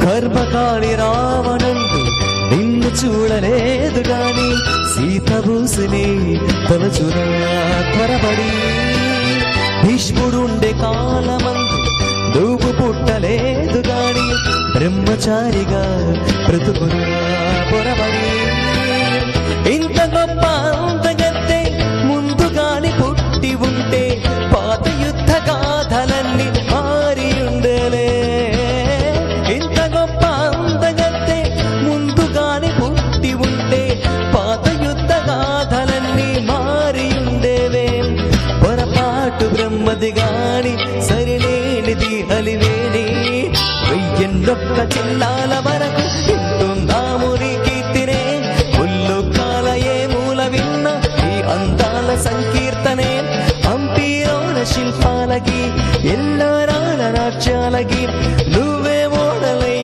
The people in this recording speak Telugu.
కర్మకాళి రావణుడు నిన్ను చూడలేదు గాని సీతభూసుని తలచునా త్వరపడి. భీష్ముడుండే కాలమందు నువ్వు పుట్టలేదు గాని బ్రహ్మచారిగా బ్రతుకునా పొరబడి. ఇంత గొప్ప అందగత్తె ముందుగాని పుట్టి ఉంటే పాత యుద్ధ గాథలన్నీ మారి ఉండలే. ఇంత గొప్ప అందగత్తె ముందుగాని పుట్టి ఉంటే పాత యుద్ధ గాథలన్నీ మారి ఉండేవే. పొరపాటు బ్రహ్మది గాని సరిలేనిది అలివేని. వెయ్యన్నొక్క చిల్లాల వరకు